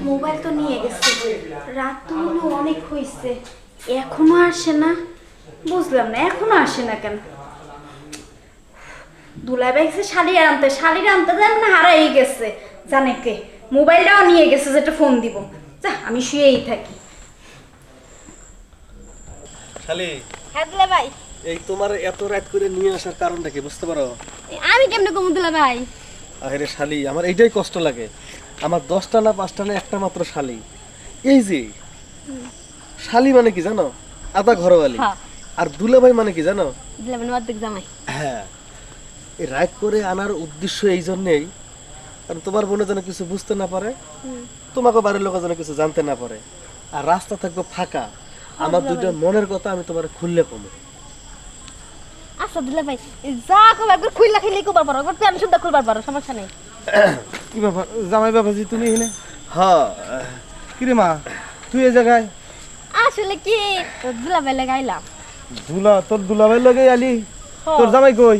Mobile তো নিয়ে গেছে, রাত তো অনেক হয়েছে, এখনো আসে না। বুঝলাম না এখনো আসে না কেন। দুলাই বাইছে শাড়ি আনতে দেন না, হারাই গেছে জানে কে। মোবাইলটাও নিয়ে গেছে, যেটা ফোন দিব। যা আমি শুয়েই থাকি। শালি, হ্যাঁ দুলা ভাই। এই তোমার এত রাত করে নিয়ে আসার কারণটা কি বুঝতে পারো? আমি কেমনে কমু দুলা ভাই? আরে শালি, আমার এইটাই কষ্ট লাগে। আমার 10টা না 5টা না একটা মাত্র শালি। এই যে শালি মানে কি জানো? আদা ঘরওয়ালি। আর দুলাভাই মানে কি জানো? দুলাভাই অর্ধেক জামাই। হ্যাঁ, এই রাত করে আনার উদ্দেশ্য এই জন্যই, কারণ তোমার বোনে যেন কিছু বুঝতে না পারে, তোমাকে বাড়ির লোক যেন কিছু জানতে না পারে, আর রাস্তা থাকবে ফাঁকা। আমার দুইটা মনের কথা আমি তোমার খুললে কমে। আচ্ছা দুলা ভাই, যা কবে একবার খুইলা খেলে কবার পারো, একবার প্যান শুদ্ধ খুলবার পারো, সমস্যা নেই। কি ব্যাপার জামাই বাবাজি, তুমি এখানে? হ্যাঁ। কি রে মা, তুই এই জায়গায়? আসলে কি দুলা ভাই লাগাইলাম। তোর দুলাভাই লগে আলি? তোর জামাই কই?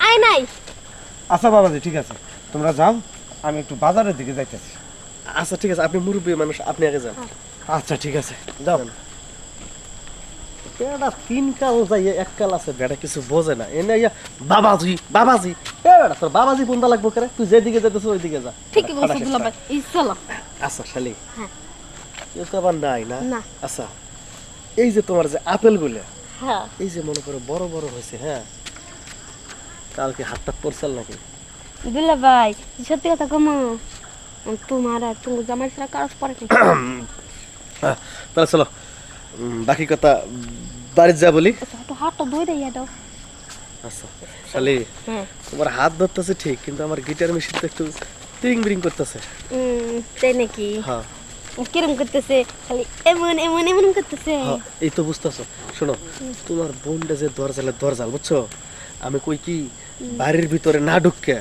আই নাই। আচ্ছা বাবাজি, ঠিক আছে, তোমরা যাও, আমি একটু বাজারের দিকে যাইতেছি। আচ্ছা ঠিক আছে, আপনি মুরব্বী মানুষ, আপনি আগে যান। আচ্ছা ঠিক আছে, যাও। বেটা 3 কাল যাই, 1 কাল আছে, বেটা কিছু বোঝে না। এনে বাবাজি বাবাজি, এ বেটা তোর বাবাজি কোনটা লাগবো করে? তুই যেদিকে যেতেছ ওইদিকে যা। ঠিকই বলছো দুলা ভাই, চলো। আচ্ছা শালি, হ্যাঁ কেউ তো আবার নাই না? না। আচ্ছা, এই যে তোমার যে আপেলগুলো, হ্যাঁ এই যে মনে করো বড় বড় হয়েছে, হ্যাঁ, কালকে হাতটা পড়ছাল নাকি? দুলা ভাই সত্যি কথা কমো, তোমার আর তুমি জামাই ছাড়া কারো পরে নেই। তাহলে চলো, বাকি কথা বাড়িতে যা বলি। একটু হাতটা ধুই দিয়ে দাও। আচ্ছা শালি, তোমার হাত ধরতেছে ঠিক, কিন্তু আমার গিটার মেশিন তো একটু টিং বিরিং করতেছে। তাই নাকি? হ্যাঁ। কিরম করতেছে? খালি এমন এমন এমন করতেছে। এই তো বুঝতেছো। শোনো, তোমার বোনটা যে দরজাল বুঝছো, আমি কই কি বাড়ির ভিতরে না ঢুকে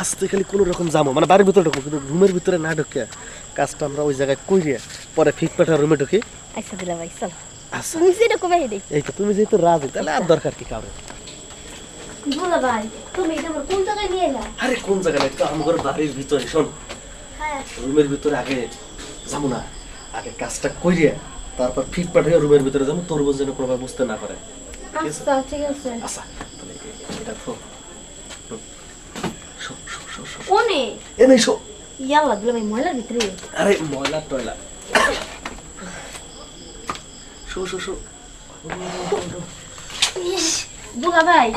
আস্তে খালি কোনো রকম যাবো, মানে বাড়ির ভিতরে ঢুকবো, কিন্তু রুমের ভিতরে না ঢুকে কাজটা আমরা ওই জায়গায় কইরে পরে ফিট পাঠা রুমে ঢুকি। আচ্ছা দিলা ভাই চলো। আচ্ছা তুমি যেটা কবে হেডে। এই তো তুমি যেহেতু রাজি, তাহলে আর দরকার কি কারো। দুলা ভাই তুমি এটা আমার কোন জায়গায় নিয়ে এলা? আরে কোন জায়গায় না, একটু আমার বাড়ির ভিতরে। শোন, হ্যাঁ রুমের ভিতরে আগে যাবো না, আগে কাজটা কইরে তারপর ফিট পাঠিয়ে রুমের ভিতরে যাবো, তোর বোন যেন কোনোভাবে বুঝতে না পারে। আচ্ছা ঠিক আছে। আচ্ছা তাহলে এটা তো কোনে? এনে শো। ইয়াল্লা দুলা ভাই ময়লার ভিতরে। আরে ময়লা টয়লা, শো শো শো। ইস দুলা ভাই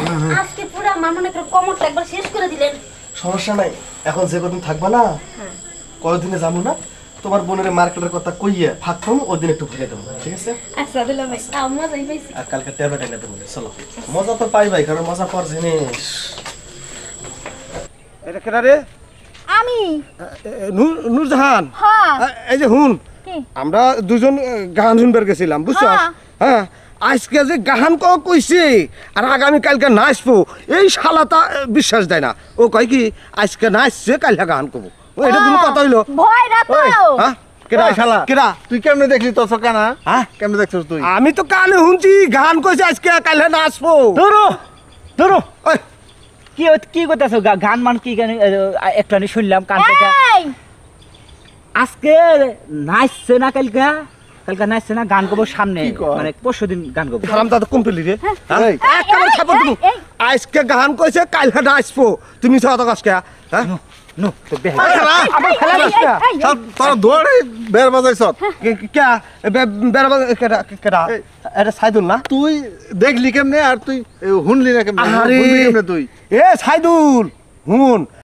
আজকে পুরো আমার মনে করে কমরটা একবার শেষ করে দিলেন। সমস্যা নাই, এখন যে কদিন থাকবা না, কয়দিনে যাবো না, তোমার বোনের মার্কেটের কথা কইয়ে ফাঁক পাবো, ওই দিন একটু ভুলে দেবো, ঠিক আছে? আচ্ছা দুলা ভাই মজাই পাইছি। আর কালকে ট্যাবলেট এনে দেবো, চলো। মজা তো পাই ভাই, কারণ মজা পর জিনিস। এটা কেডা রে? আমি নূরজাহান। হ্যাঁ এই যে হুন, কি? আমরা দুজন গান শুনবার গেছিলাম, বুঝছো? হ্যাঁ। হ্যাঁ, আজকে যে গান কইছে আর আগামী কালকে নাচবো, এই শালাটা বিশ্বাস দেয় না। ও কয় কি আজকে নাচছে কালকে গান করবো, এটা কোনো কথা হইলো? ভয় না তো। হ্যাঁ কেডা শালা? কেডা তুই কেমনে দেখলি তোর কানা? হ্যাঁ কেমনে দেখছস তুই? আমি তো কানে শুনছি গান কইছে আজকে কালকে নাচবো। ধরো ধরো, ওই কি কি করতেছো? গান মান কি গান? একটা শুনলাম কান থেকে। এই আজকে নাচছে না, কালকে কালকে নাচছে না, গান করবো সামনে, মানে পরশুদিন গান করবো। হারাম দাদা কোন পেলি রে? এই, একেবারে খাবো তুমি। আজকে গান কইছে কালকে নাচবো, তুমি ছাড়া আজকে? হ্যাঁ নো তো বেহ আরে শালা, আমার খেলা আজকে সব তোরা দৌড়ে বের বাজাইছ। কে বেরবা কেডা? এটা সাইদুল না? তুই দেখলি কেমনে আর তুই শুনলি না কেমনে? আরে শুনবি কেমনে তুই? এ সাইদুল হুন,